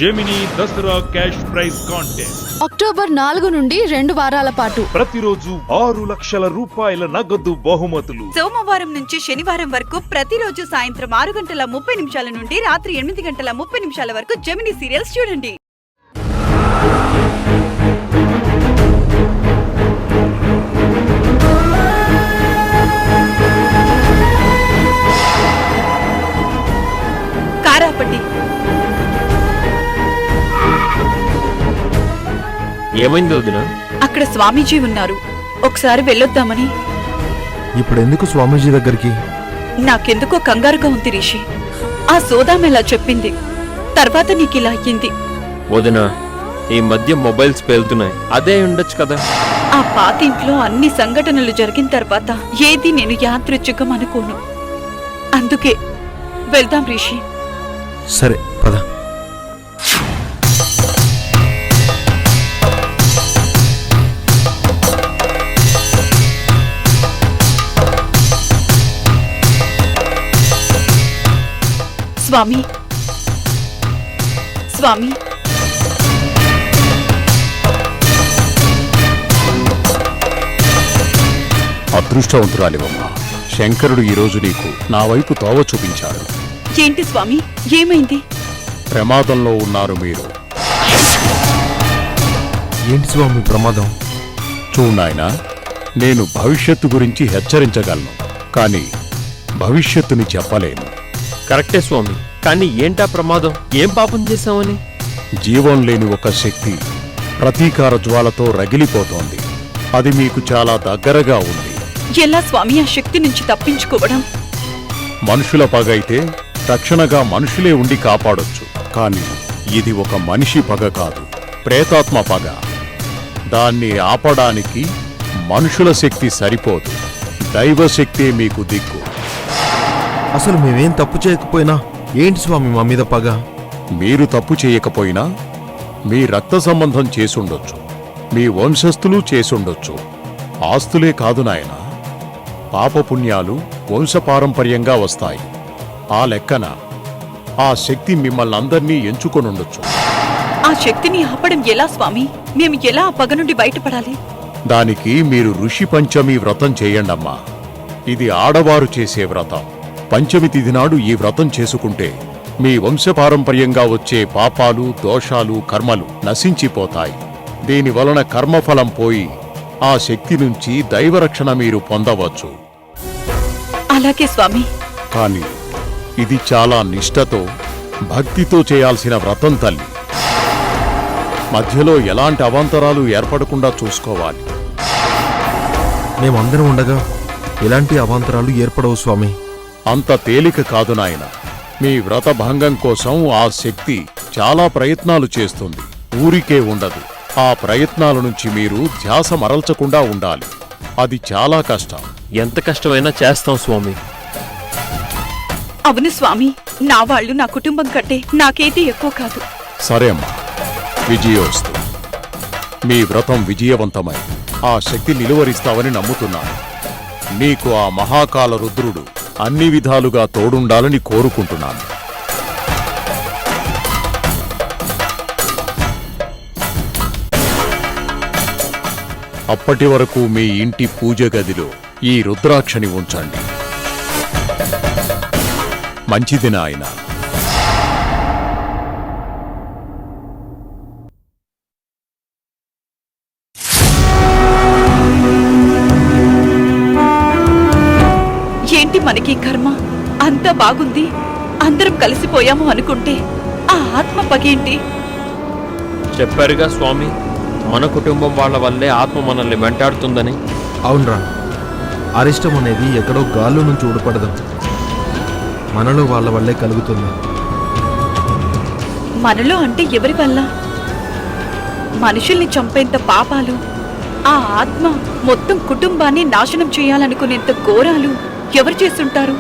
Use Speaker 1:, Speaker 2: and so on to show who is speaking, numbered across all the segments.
Speaker 1: Gemini Dasara cash prize contest
Speaker 2: October 4 నుండి 2 వారాల పాటు
Speaker 1: ప్రతిరోజు 6 లక్షల రూపాయల నగదు బహుమతులు.
Speaker 3: సోమవారం నుంచి శనివారం వరకు ప్రతిరోజు సాయంత్రం 6:30 నుండి రాత్రి 8:30 వరకు జెమినీ సీరియల్స్ చూడండి. కారాపట్టి
Speaker 4: ఏమైంది వదిన?
Speaker 3: అక్కడ స్వామీజీ ఉన్నారు, ఒకసారి వెళ్ళొద్దామని.
Speaker 5: ఇప్పుడెందుకు స్వామీజీ దగ్గరికి?
Speaker 3: నాకెందుకో కంగారుగా ఉంది రిషి. ఆ సోదామెలా చెప్పింది, తర్వాత నీకిలా అయ్యింది.
Speaker 4: వదిన, ఈ మధ్య మొబైల్స్ పేలుతున్నాయి, అదే ఉండొచ్చు కదా.
Speaker 3: ఆ పాతింట్లో అన్ని సంఘటనలు జరిగిన తర్వాత ఏది నేను యాదృచ్ఛికం అనుకోను. అందుకే వెళ్దాం రిషి.
Speaker 5: సరే పద.
Speaker 3: స్వామి, స్వామి,
Speaker 6: అదృష్టవంతురాలివమ్మా. శంకరుడు ఈరోజు నీకు నా వైపు తోవ చూపించాడు.
Speaker 3: ఏంటి స్వామి, ఏమైంది?
Speaker 6: ప్రమాదంలో ఉన్నారు మీరు.
Speaker 5: ఏంటి స్వామి ప్రమాదం?
Speaker 6: చూడాయనా, నేను భవిష్యత్తు గురించి హెచ్చరించగలను, కానీ భవిష్యత్తుని చెప్పలేను.
Speaker 4: కరెక్టే స్వామి, కానీ ఏంటా ప్రమాదం? ఏం పాపం చేశామని?
Speaker 6: జీవం లేని ఒక శక్తి ప్రతీకార జ్వాలతో రగిలిపోతోంది. అది మీకు చాలా దగ్గరగా ఉంది.
Speaker 3: ఎలా స్వామి ఆ శక్తి నుంచి తప్పించుకోవడం?
Speaker 6: మనుషుల పగైతే రక్షణగా మనుషులే ఉండి కాపాడొచ్చు, కానీ ఇది ఒక మనిషి పగ కాదు, ప్రేతాత్మ పగ. దాన్ని ఆపడానికి మనుషుల శక్తి సరిపోదు, దైవశక్తే మీకు దిక్కు.
Speaker 5: అసలు మేమేం తప్పు చేయకపోయినా ఏంటి స్వామి మా మీద పగ?
Speaker 6: మీరు తప్పు చేయకపోయినా మీ రక్త సంబంధం చేసుండొచ్చు, మీ వంశస్థులు చేసుండొచ్చు. ఆస్తులే కాదు నాయనా, పాపపుణ్యాలు వంశపారంపర్యంగా వస్తాయి. ఆ లెక్కన ఆ శక్తి మిమ్మల్ని అందర్నీ ఎంచుకొనుండొచ్చు.
Speaker 3: ఆ శక్తిని ఆపడం ఎలా స్వామి? మేము ఎలా ఆ పగ నుండి బయటపడాలి?
Speaker 6: దానికి మీరు ఋషి పంచమి వ్రతం చేయండమ్మా. ఇది ఆడవారు చేసే వ్రతం. పంచమి తిథి నాడు ఈ వ్రతం చేసుకుంటే మీ వంశపారంపర్యంగా వచ్చే పాపాలు, దోషాలు, కర్మలు నశించిపోతాయి. దీనివలన కర్మఫలం పోయి ఆ శక్తి నుంచి దైవరక్షణ మీరు పొందవచ్చు.
Speaker 3: అలాగే స్వామి.
Speaker 6: కానీ ఇది చాలా నిష్ఠతో, భక్తితో చేయాల్సిన వ్రతం తల్లి. మధ్యలో ఎలాంటి అవాంతరాలు ఏర్పడకుండా చూసుకోవాలి.
Speaker 5: మేమందరం ఉండగా ఎలాంటి అవాంతరాలు ఏర్పడవు స్వామి.
Speaker 6: అంత తేలిక కాదు నాయన. మీ వ్రత భంగం కోసం ఆ శక్తి చాలా ప్రయత్నాలు చేస్తుంది, ఊరికే ఉండదు. ఆ ప్రయత్నాల నుంచి మీరు ధ్యాస మరల్చకుండా ఉండాలి. అది చాలా కష్టం.
Speaker 4: ఎంత కష్టమైనా చేస్తాం స్వామి.
Speaker 3: అవును స్వామి, నా వాళ్ళు నా కుటుంబం కంటే నాకేది ఎక్కువ కాదు.
Speaker 6: సరే అమ్మా, విజయోస్తు. మీ వ్రతం విజయవంతమై ఆ శక్తి నిలువరిస్తావని నమ్ముతున్నాను. నీకు ఆ మహాకాల రుద్రుడు అన్ని విధాలుగా తోడుండాలని కోరుకుంటున్నాను. అప్పటి వరకు మీ ఇంటి పూజ గదిలో ఈ రుద్రాక్షని ఉంచండి. మంచిది నాయనా.
Speaker 3: ఏంటి మనకి కర్మ? అంతా బాగుంది, అందరం కలిసిపోయాము అనుకుంటే ఆ ఆత్మ పగేంటి?
Speaker 4: చెప్పారుగా స్వామి, మన కుటుంబం వాళ్ళ వల్లే ఆత్మ మనల్ని వెంటాడుతుందని.
Speaker 5: అవునరా, అరిష్టం అనేది ఎక్కడో గాల్లో నుంచి ఊడిపడదు, మనలో వాళ్ళ వల్లే కలుగుతుంది.
Speaker 3: మనలో అంటే ఎవరి వల్ల? మనుషుల్ని చంపేంత పాపాలు, ఆ ఆత్మ మొత్తం కుటుంబాన్ని నాశనం చేయాలనుకునేంత ఘోరాలు ఎవరు చేస్తుంటారు?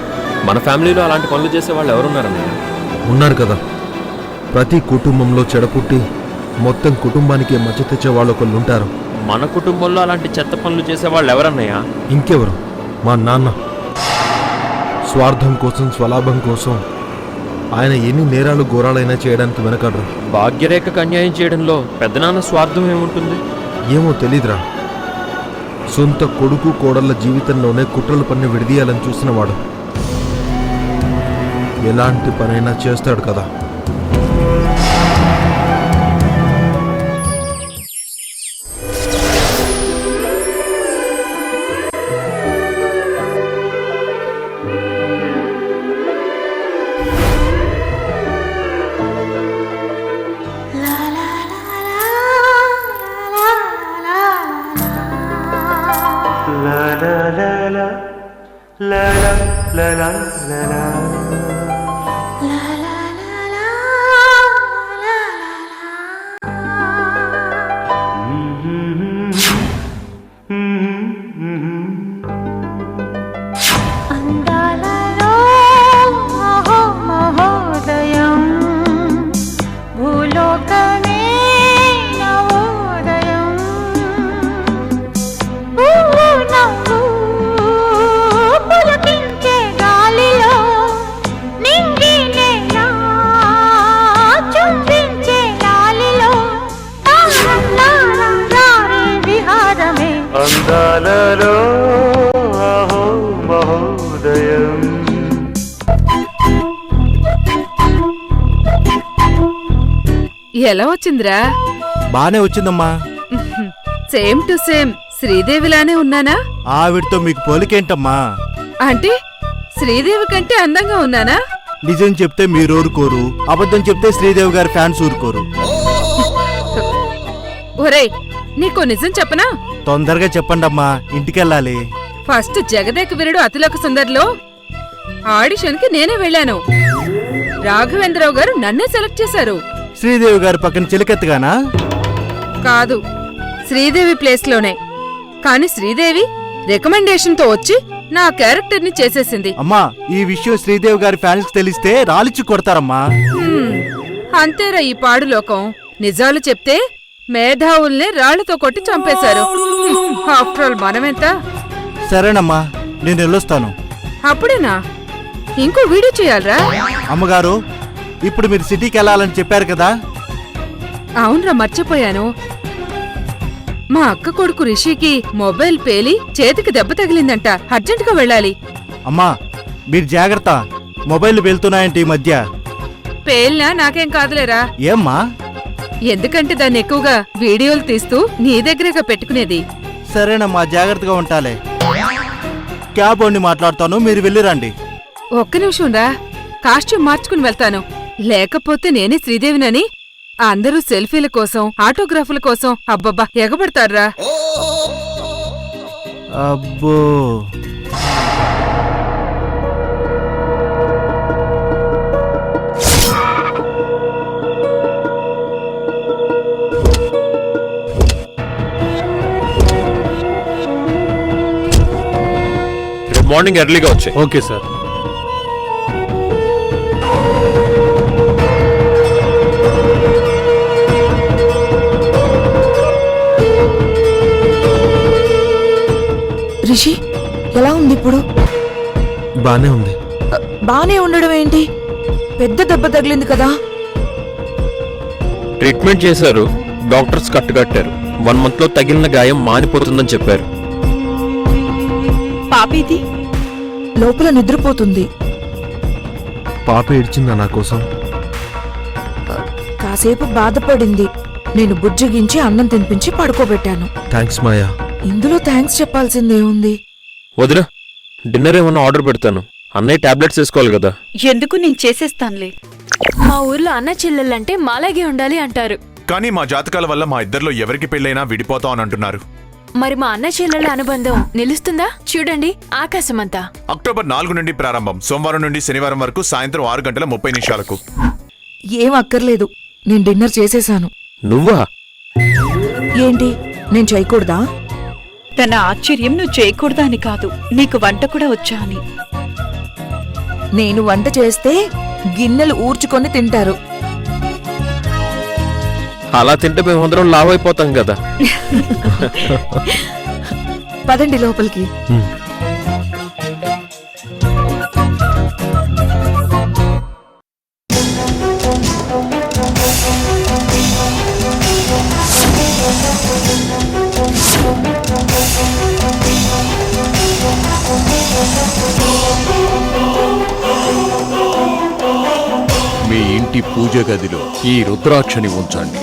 Speaker 4: మన ఫ్యామిలీలో అలాంటి పనులు చేసే వాళ్ళు ఎవరున్నారన్నయ్య?
Speaker 5: ఉన్నారు కదా, ప్రతి కుటుంబంలో చెడపుట్టి మొత్తం కుటుంబానికి మచ్చ తెచ్చే వాళ్ళు ఒకళ్ళుంటారు.
Speaker 4: మన కుటుంబంలో అలాంటి చెత్త పనులు చేసే వాళ్ళు ఎవరన్నయ్యా?
Speaker 5: ఇంకెవరు? మా నాన్న. స్వార్థం కోసం, స్వలాభం కోసం ఆయన ఎన్ని నేరాలు ఘోరాలైనా చేయడానికి వెనకాడరు.
Speaker 4: భాగ్యరేఖకు అన్యాయం చేయడంలో పెద్దనాన్న స్వార్థం ఏముంటుంది?
Speaker 5: ఏమో తెలీదురా. సొంత కొడుకు కోడళ్ళ జీవితంలోనే కుట్రలు పన్ని విడదీయాలని చూసినవాడు ఎలాంటి పనైనా చేస్తాడు కదా.
Speaker 7: అందాలలో మహోదయం భూలోకమే నవోదయం నవ్వు పులకించే గాలిలో నింగి నేల చుంబించే లాలిలో తారరే విహారమే
Speaker 8: అందాలలో అహో మహోదయం.
Speaker 9: ఎలా వచ్చిందిరా?
Speaker 10: బానే వచ్చిందమ్మా.
Speaker 9: సేమ్ టు సేమ్ శ్రీదేవిలానే ఉన్నానా?
Speaker 10: ఆవిడతో మీకు పోలికేంటమ్మా?
Speaker 9: అంటే శ్రీదేవి కంటే అందంగా ఉన్నానా?
Speaker 10: నిజం చెప్తే మీరు ఊరుకోరు, అబద్ధం చెప్తే శ్రీదేవి గారి ఫ్యాన్స్ ఊరుకోరు.
Speaker 9: ఒరేయ్, నీకో నిజం చెప్పనా?
Speaker 10: తొందరగా చెప్పండమ్మా, ఇంటికెళ్ళాలి.
Speaker 9: ఫస్ట్ జగదేక వీరుడు అతిలోక సుందరిలో ఆడిషన్ కి నేనే వెళ్ళాను. రాఘవేంద్రరావు గారు నన్నే సెలెక్ట్ చేశారు.
Speaker 10: శ్రీదేవి గారి పక్కన చిలకెత్తగానా?
Speaker 9: కాదు, శ్రీదేవి ప్లేస్ లోనే. కాని శ్రీదేవి రికమెండేషన్ తో వచ్చి నా క్యారెక్టర్ ని చేసేసింది.
Speaker 10: అమ్మా, ఈ విషయం శ్రీదేవి గారి ఫ్యాన్స్ తెలిస్తే రాలిచ్చి కొడతారమ్మా.
Speaker 9: అంతేరా ఈ పాడు లోకం. నిజాలు చెప్తే మేధావుల్నే రాళ్లతో కొట్టి చంపేశారు. ఆఫ్టర్ ఆల్ మనమెంత?
Speaker 10: సరేనమ్మా, నేను వెళ్ళొస్తాను.
Speaker 9: అప్పుడేనా? ఇంకో వీడియో చేయాలరా?
Speaker 10: అమ్మగారు, ఇప్పుడు మీరు సిటీకి వెళ్ళాలని చెప్పారు కదా?
Speaker 9: అవునరా, మర్చిపోయాను. మా అక్క కొడుకు రిషికి మొబైల్ పేలి చేతికి దెబ్బ తగిలిందంట. అర్జెంటుగా వెళ్ళాలి.
Speaker 10: అమ్మా, మీరు జాగ్రత్త. మొబైల్ వెళ్తున్నాయంటే ఈ మధ్య.
Speaker 9: పేలినా నాకేం కాదులేరా.
Speaker 10: ఏమ్మా?
Speaker 9: ఎందుకంటే దాన్ని ఎక్కువగా వీడియోలు తీస్తూ నీ దగ్గరగా పెట్టుకునేది.
Speaker 10: సరేనమ్మా, జాగ్రత్తగా ఉంటాలే. క్యాబ్ వండి మాట్లాడతాను, మీరు వెళ్ళిరండి.
Speaker 9: ఒక్క నిమిషం రా, కాస్ట్యూమ్ మార్చుకుని వెళ్తాను. లేకపోతే నేనే శ్రీదేవినని అందరూ సెల్ఫీల కోసం, ఆటోగ్రాఫ్ల కోసం అబ్బబ్బా ఎగబడతారా.
Speaker 10: అబ్బో,
Speaker 4: మార్నింగ్ ఎర్లీగా వచ్చాయి.
Speaker 8: Okay sir.
Speaker 2: రిషి ఎలా ఉంది ఇప్పుడు?
Speaker 5: బానే ఉంది.
Speaker 2: బానే ఉండడం ఏంటి? పెద్ద దెబ్బ తగిలింది కదా.
Speaker 4: ట్రీట్మెంట్ చేశారు, డాక్టర్స్ కట్టుకట్టారు. 1 month లో తగిలిన గాయం మానిపోతుందని చెప్పారు.
Speaker 3: పాపేది?
Speaker 2: లోపల నిద్రపోతుంది.
Speaker 5: పాప ఏడ్చిందా నా కోసం?
Speaker 2: కాసేపు బాధపడింది. నేను బుజ్జగించి అన్నం తినిపించి పడుకోబెట్టాను.
Speaker 5: థ్యాంక్స్ మాయా.
Speaker 2: ఇందులో థ్యాంక్స్ చెప్పాల్సిందేముంది?
Speaker 4: వదినా, డిన్నర్ ఏమన్నా ఆర్డర్ పెడతాను. అన్నయ్య టాబ్లెట్స్ వేసుకోవాలి కదా.
Speaker 3: ఎందుకు, నేను చేసేస్తానులే.
Speaker 11: మా ఊర్లో అన్న చెల్లెళ్ళంటే మాలాగే ఉండాలి అంటారు.
Speaker 12: కానీ మా జాతకాల వల్ల మా ఇద్దరిలో ఎవరికి పెళ్ళైనా విడిపోతాం అని అంటున్నారు.
Speaker 11: మరి మా అన్న చెల్లెళ్ళ అనుబంధం నిలుస్తుందా? చూడండి, ఆకాశమంతా.
Speaker 12: అక్టోబర్ 4 నుండి ప్రారంభం. సోమవారం నుండి శనివారం వరకు సాయంత్రం 6:30
Speaker 2: ఏం అక్కర్లేదు, నేను డిన్నర్ చేసేశాను.
Speaker 4: నువ్వా?
Speaker 2: ఏంటి, నేను చేయకూడదా?
Speaker 3: తన ఆశ్చర్యం నువ్వు చేయకూడదా అని కాదు, నీకు వంట కూడా వచ్చా అని.
Speaker 2: నేను వంట చేస్తే గిన్నెలు ఊర్చుకొని తింటారు.
Speaker 4: అలా తింటే మేమందరం లావ్ అయిపోతాం కదా.
Speaker 2: పదండి లోపలికి.
Speaker 6: ఇంటి పూజ గదిలో ఈ రుద్రాక్షని ఉంచండి.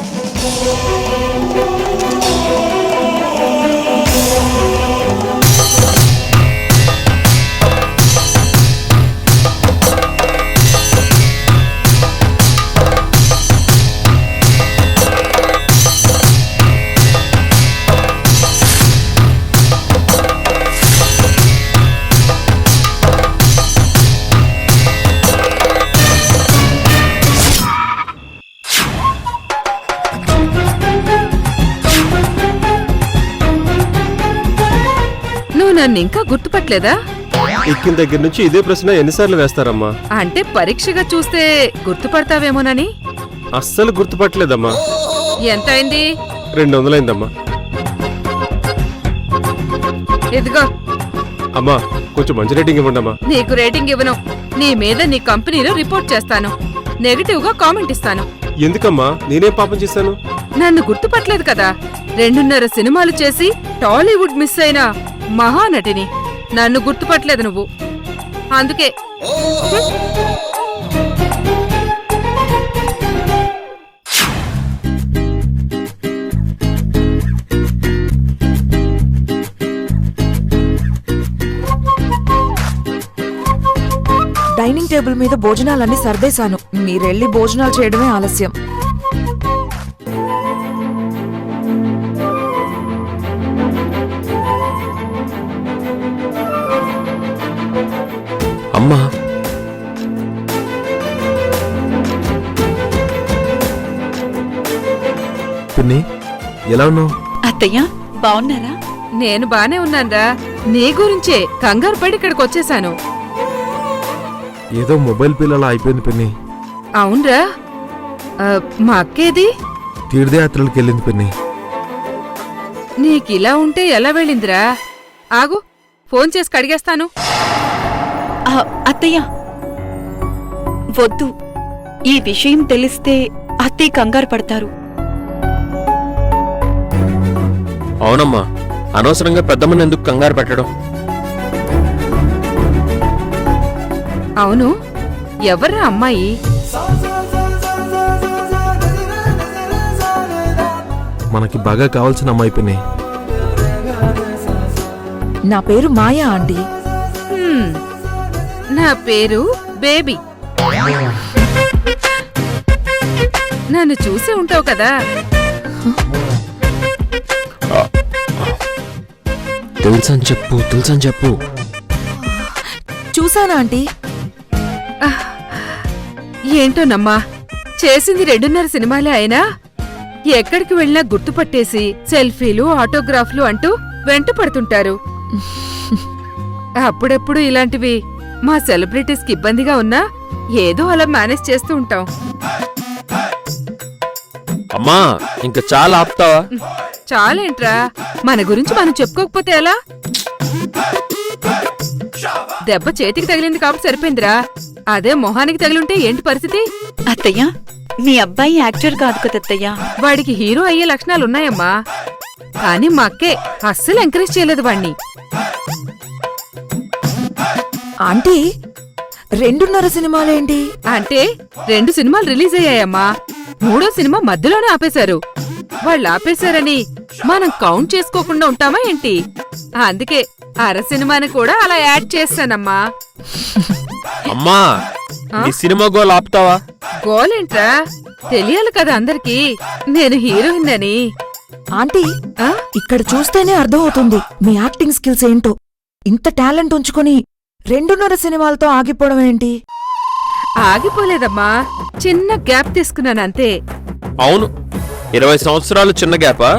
Speaker 9: నన్ను ఇంకా గుర్తుపట్టలేదా?
Speaker 8: ఎక్కిన దగ్గర నుంచి ఇదే ప్రశ్న ఎన్నిసార్లు వేస్తారమ్మా?
Speaker 9: అంటే పరీక్షగా చూస్తే గుర్తుపడతావేమోనని.
Speaker 8: అస్సలు గుర్తుపట్టలేదమ్మా.
Speaker 9: ఎంత అయింది?
Speaker 8: 200 అయిందమ్మా.
Speaker 9: ఇదిగో
Speaker 8: అమ్మా, కొంచెం మంచి రేటింగ్ ఇవ్వండి అమ్మా.
Speaker 9: నీకు రేటింగ్ ఇవ్వను. నీ మీద నీ కంపెనీలో రిపోర్ట్ చేస్తాను. నెగటివ్ గా కామెంట్ ఇస్తాను.
Speaker 8: ఎందుకమ్మా? నేనేం పాపం చేశాను?
Speaker 9: నన్ను గుర్తుపట్టలేదు కదా. 2.5 సినిమాలు చేసి టాలీవుడ్ మిస్ అయిన మహానటిని. నన్ను గుర్తుపట్టలేదు నువ్వు, అందుకే.
Speaker 2: డైనింగ్ టేబుల్ మీద భోజనాలన్నీ సర్దేశాను. మీరెళ్ళి భోజనాలు చేయడమే ఆలస్యం.
Speaker 4: అమ్మా,
Speaker 5: పిన్ని ఎలా ఉన్నావు?
Speaker 3: అత్తయ్య బాగున్నారా?
Speaker 9: నేను బానే ఉన్నాన్రా. నీ గురించే కంగారు పడి ఇక్కడికి వచ్చేసాను.
Speaker 5: ఏదో మొబైల్ పిల్లలా అయిపోయింది పిన్ని.
Speaker 9: అవునరా, మా అక్కేది?
Speaker 5: తీర్థయాత్రలకు వెళ్ళింది పిన్ని.
Speaker 9: నీకిలా ఉంటే ఎలా వెళ్ళిందిరా? ఆగు, ఫోన్ చేసి కడిగేస్తాను.
Speaker 3: అత్తయ్య వద్దు, ఈ విషయం తెలిస్తే అత్తయ్య కంగారు పడతారు.
Speaker 4: అవునమ్మా, అనవసరంగా పెద్దమ్మని ఎందుకు కంగారు పెట్టడం?
Speaker 9: అవును, ఎవర్రా అమ్మాయి?
Speaker 5: మనకి బాగా కావాల్సిన అమ్మాయి పిన్ని.
Speaker 2: నా పేరు మాయా ఆంటీ.
Speaker 9: నా పేరు బేబీ. నన్ను చూసే ఉంటావు కదా.
Speaker 4: తెలుసని చెప్పు.
Speaker 2: చూసానా ఆంటీ?
Speaker 9: ఏంటోనమ్మా, చేసింది 2.5 సినిమాలే అయినా ఎక్కడికి వెళ్ళినా గుర్తుపట్టేసి సెల్ఫీలు, ఆటోగ్రాఫ్లు అంటూ వెంట పడుతుంటారు. అప్పుడప్పుడు ఇలాంటివి మా సెలబ్రిటీస్ కి ఇబ్బందిగా ఉన్నా ఏదో అలా మేనేజ్ చేస్తూ ఉంటాం.
Speaker 4: అమ్మా, ఇంకా చాలా ఆపుతావా?
Speaker 9: చాలేంట్రా, మన గురించి మనం చెప్పుకోకపోతే ఎలా? దెబ్బ చేతికి తగిలింది కాబట్టి సరిపోయిందిరా. అదే మొహానికి తగిలింటే ఏంటి పరిస్థితి?
Speaker 3: అత్తయ్య, మీ అబ్బాయి యాక్టర్ కాదు కదత్తయ్య.
Speaker 9: వాడికి హీరో అయ్యే లక్షణాలున్నాయమ్మా. కానీ మా అక్కే అస్సలు ఎంకరేజ్ చేయలేదు వాణ్ణి.
Speaker 2: ఆంటీ 2.5 సినిమాలేంటి?
Speaker 9: అంటే 2 సినిమాలు రిలీజ్ అయ్యాయమ్మా. 3వ సినిమా మధ్యలోనే ఆపేశారు. వాళ్ళు ఆపేశారని మనం కౌంట్ చేసుకోకుండా ఉంటామా ఏంటి? అందుకే అర సినిమాని కూడా అలా యాడ్ చేస్తానమ్మా.
Speaker 4: అమ్మా, ఈ సినిమా గోల్ ఆపుతావా?
Speaker 9: గోలేంట్రా, తెలియాలి కదా అందరికి నేను హీరోయిన్ అని.
Speaker 2: ఆంటీ, ఇక్కడ చూస్తేనే అర్థమవుతుంది మీ యాక్టింగ్ స్కిల్స్ ఏంటో. ఇంత టాలెంట్ ఉంచుకొని 2.5 సినిమాలతో ఆగిపోవడం ఏంటి?
Speaker 9: ఆగిపోలేదమ్మా, చిన్న గ్యాప్ తీసుకున్నానంతే.
Speaker 4: అవును, 20 సంవత్సరాలు చిన్న గ్యాపా?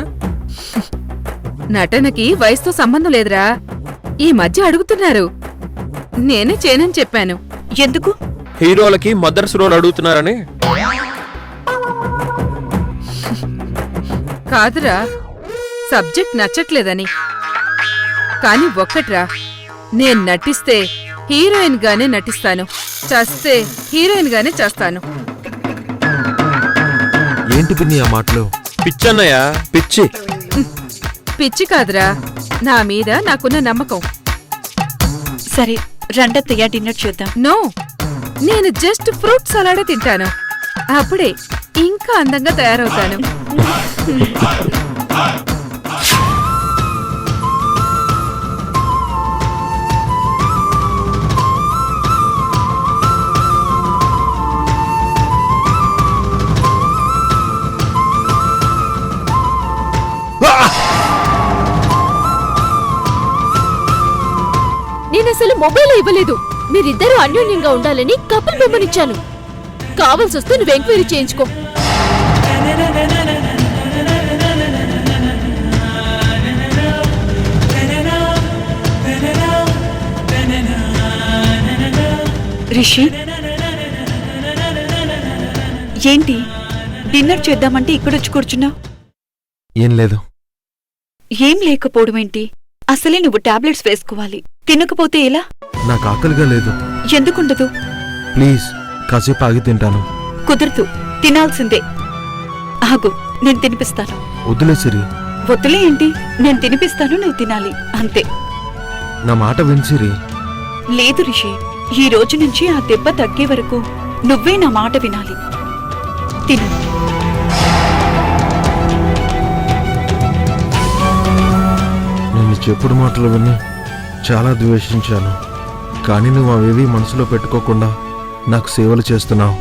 Speaker 9: నటనకి వయసుతో సంబంధం లేదురా. ఈ మధ్య అడుగుతున్నారు, నేనే చేయనని చెప్పాను.
Speaker 3: ఎందుకు?
Speaker 4: హీరోలకి మదర్స్ రోల్ అడుగుతున్నారని.
Speaker 9: కాదురా, సబ్జెక్ట్ నచ్చట్లేదని. కాని ఒక్కట్రా, నేను నటిస్తే హీరోయిన్ గానే నటిస్తాను, చస్తే హీరోయిన్ గానే చేస్తాను.
Speaker 5: ఏంటి పిన్ని ఆ మాటలు?
Speaker 4: పిచ్చన్నయ్య, పిచ్చి.
Speaker 9: పిచ్చి కాదురా, నా మీద నాకున్న నమ్మకం.
Speaker 3: సరే రండత్తయ్య, డిన్నర్ చేద్దాం.
Speaker 9: నో, నేను జస్ట్ ఫ్రూట్ సలాడే తింటాను. అప్పుడే ఇంకా అందంగా తయారవుతాను.
Speaker 11: నేనసలు మొబైల్ ఇవ్వలేదు. మీరిద్దరూ అన్యోన్యంగా ఉండాలని కపుల్ బొమ్మనిచ్చాను. కావాల్సి వస్తే నువ్వు ఎంక్వైరీ చేయించుకో.
Speaker 3: రిషి, ఏంటి డిన్నర్ చేద్దామంటే ఇక్కడొచ్చి కూర్చున్నావు?
Speaker 5: ఏం లేదు.
Speaker 3: ఏం లేకపోవడం ఏంటి? అసలే నువ్వు టాబ్లెట్స్ వేసుకోవాలి. తినకపోతే ఎలా?
Speaker 5: నాకు ఆకలిగా లేదు.
Speaker 3: ఎందుకుండదు?
Speaker 5: ప్లీజ్ కాసేపు ఆగి తింటాను.
Speaker 3: కుదరదు, తినాల్సిందే. ఆగు, నేను తినిపిస్తాను.
Speaker 5: వద్దులే సిరి.
Speaker 3: వద్దులే ఏంటి? నేను తినిపిస్తాను, నువ్వు తినాలి అంతే.
Speaker 5: నా మాట విను సిరి.
Speaker 3: లేదు రిషి, ఈ రోజు నుంచి ఆ దెబ్బ తగ్గే వరకు నువ్వే నా మాట వినాలి. తిను.
Speaker 5: నేను చెప్పుడు మాటలు విని చాలా ద్వేషించాను. కానీ నువ్వు అవేవి మనసులో పెట్టుకోకుండా నాకు సేవలు చేస్తున్నావు.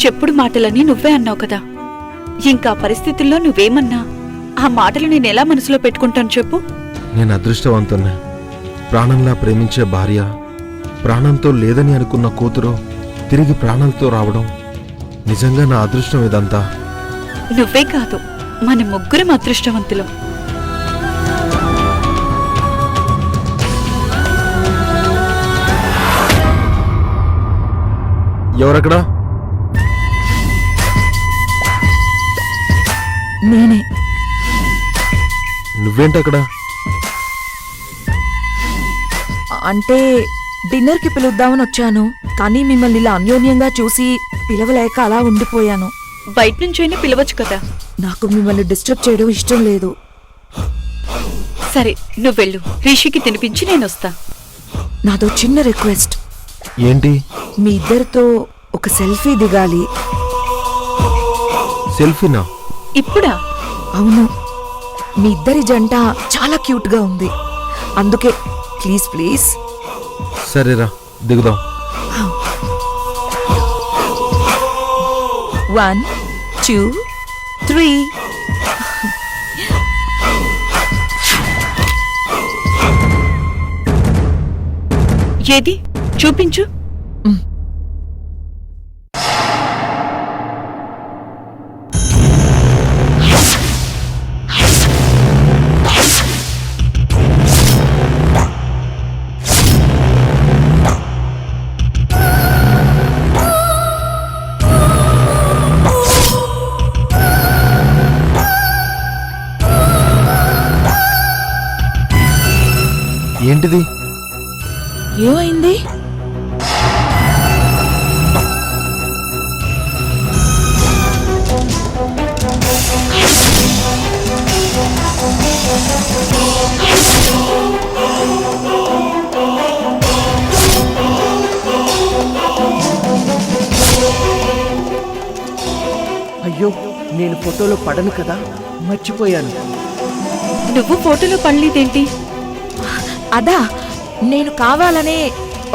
Speaker 3: చెప్పుడు మాటలని నువ్వే అన్నావు కదా. ఇంకా పరిస్థితుల్లో నువ్వేమన్నా ఆ మాటలు నేనెలా మనసులో పెట్టుకుంటాను చెప్పు?
Speaker 5: నేను అదృష్టవంతుణ్ణి. ప్రాణంలా ప్రేమించే భార్య, ప్రాణంతో లేదని అనుకున్న కూతురు తిరిగి ప్రాణాలతో రావడం నిజంగా నా అదృష్టం. ఇదంతా
Speaker 3: నువ్వే కాదు, మన ముగ్గురం అదృష్టవంతులం.
Speaker 5: ఎవరక్కడా?
Speaker 2: నేనే.
Speaker 5: నువ్వేంటక్కడ?
Speaker 2: అంటే డిన్నర్కి పిలుద్దామని వచ్చాను, కానీ మిమ్మల్ని ఇలా అన్యోన్యంగా చూసి పిలవలేక అలా ఉండిపోయాను.
Speaker 3: బయట నుంచైనా పిలవచ్చు కదా.
Speaker 2: నాకు మిమ్మల్ని డిస్టర్బ్ చేయడం ఇష్టం లేదు.
Speaker 3: సరే, నువ్వెళ్ళు. రిషికి తినిపించి నేనొస్తా.
Speaker 2: నాదో చిన్న రిక్వెస్ట్.
Speaker 5: ఏంటి?
Speaker 2: మీ ఇద్దరితో ఒక సెల్ఫీ దిగాలి.
Speaker 5: సెల్ఫీనా?
Speaker 3: ఇప్పుడా?
Speaker 2: అవును, మీ ఇద్దరి జంట చాలా క్యూట్ గా ఉంది. అందుకే ప్లీజ్ ప్లీజ్.
Speaker 5: సరేరా, దిగుదాం.
Speaker 2: 1 2 3.
Speaker 3: ఏది చూపించు.
Speaker 5: ఏంటిది?
Speaker 2: ఏమైంది?
Speaker 13: అయ్యో, నేను ఫోటోలో పడను కదా, మర్చిపోయాను.
Speaker 3: నువ్వు ఫోటోలో పడలేదేంటి?
Speaker 2: అదా, నేను కావాలనే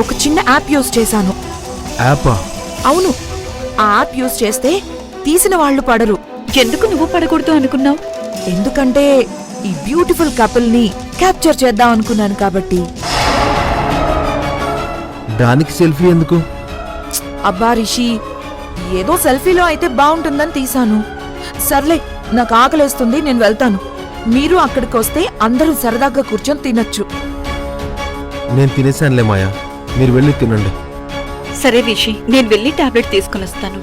Speaker 2: ఒక చిన్న యాప్ యూజ్ చేశాను.
Speaker 5: యాపా?
Speaker 2: అవును, ఆ యాప్ యూజ్ చేస్తే తీసిన వాళ్ళు పడరు.
Speaker 3: ఎందుకు నువ్వు పడకూడదు అనుకున్నావు?
Speaker 2: ఎందుకంటే ఈ బ్యూటిఫుల్ కపుల్ ని క్యాప్చర్ చేద్దాం అనుకున్నాను కాబట్టి.
Speaker 5: దానికి సెల్ఫీ ఎందుకు?
Speaker 2: అబ్బా రిషి, ఏదో సెల్ఫీలో అయితే బాగుంటుందని తీశాను. సర్లే, నాకు ఆకలేస్తుంది, నేను వెళ్తాను. మీరు అక్కడికి వస్తే అందరూ సరదాగా కూర్చొని తినొచ్చు.
Speaker 5: నేను తినేసానులే మాయా, మీరు వెళ్ళి తినండి.
Speaker 3: సరే రిషి, నేను వెళ్ళి టాబ్లెట్ తీసుకుని వస్తాను.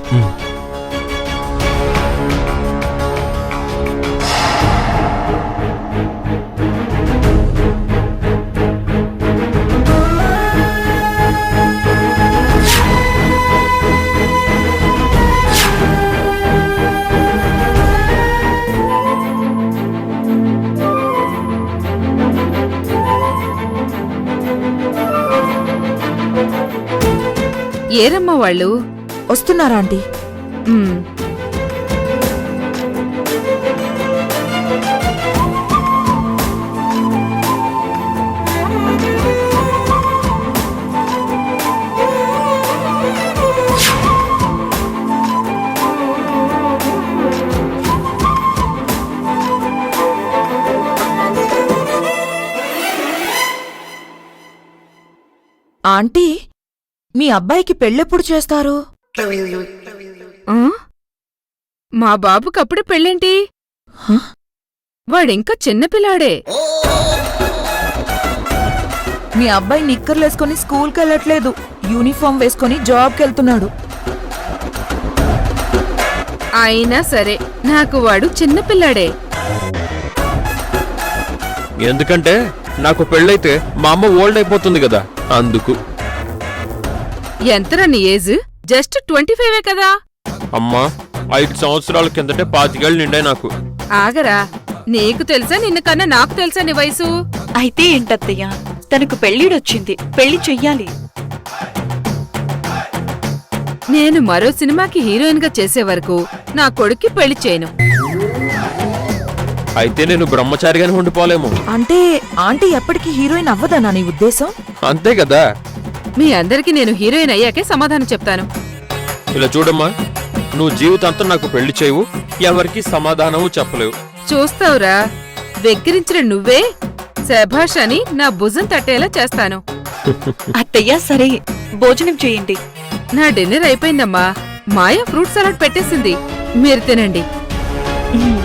Speaker 9: ఏరమ్మా వాళ్ళు?
Speaker 2: వస్తున్నారా ఆంటీ?
Speaker 9: మ్మ్.
Speaker 2: ఆంటీ మీ అబ్బాయికి పెళ్ళెప్పుడు చేస్తారు?
Speaker 9: ఆ? మా బాబుకి అప్పుడే పెళ్ళేంటి? వాడింకా చిన్నపిల్లాడే.
Speaker 2: మీ అబ్బాయి నిక్కర్లేసుకుని స్కూల్కి వెళ్ళట్లేదు, యూనిఫామ్ వేసుకుని జాబ్కి వెళ్తున్నాడు.
Speaker 9: అయినా సరే నాకు వాడు చిన్నపిల్లాడే.
Speaker 4: ఎందుకంటే నాకు పెళ్ళైతే మా అమ్మ ఓల్డ్ అయిపోతుంది కదా, అందుకు.
Speaker 9: ఎంతరా నీ ఏజ్? జస్ట్ 25 కదా.
Speaker 4: అమ్మా 5 సంవత్సరాల కిందటే 25 ఏళ్ళు నిండాయి నాకు.
Speaker 9: ఆగరా, నీకు తెలుసా నిన్న కన్నా నాకు తెలుసా నీ వయసు?
Speaker 3: అయితే ఏంటత్తయ్య, తనకు పెళ్ళిడొచ్చింది, పెళ్లి చెయ్యాలి.
Speaker 9: నేను మరో సినిమాకి హీరోయిన్ గా చేసే వరకు నా కొడుక్కి పెళ్లి చేయను.
Speaker 4: అయితే నేను బ్రహ్మచారిగానే ఉండిపోలేము.
Speaker 2: అంటే ఆంటీ ఎప్పటికీ హీరోయిన్ అవ్వదనా నీ ఉద్దేశం?
Speaker 4: అంతే కదా.
Speaker 9: మీ అందరికి నేను హీరోయిన్ అయ్యాకే సమాధానం చెప్తాను.
Speaker 4: ఇలా చూడమ్మా, నువ్వు జీవితాంతం నాకు పెళ్లి చేయవు, ఎవరికి సమాధానము చెప్పలేవు.
Speaker 9: చూస్తావురా, వెక్కిరించిన నువ్వే శభాష్ అని నా భుజం తట్టేలా చేస్తాను.
Speaker 3: అత్తయ్య సరే, భోజనం చేయండి.
Speaker 9: నా డిన్నర్ అయిపోయిందమ్మా. మాయా ఫ్రూట్ సలాడ్ పెట్టేసింది, మీరు తినండి.
Speaker 3: మ్మ్.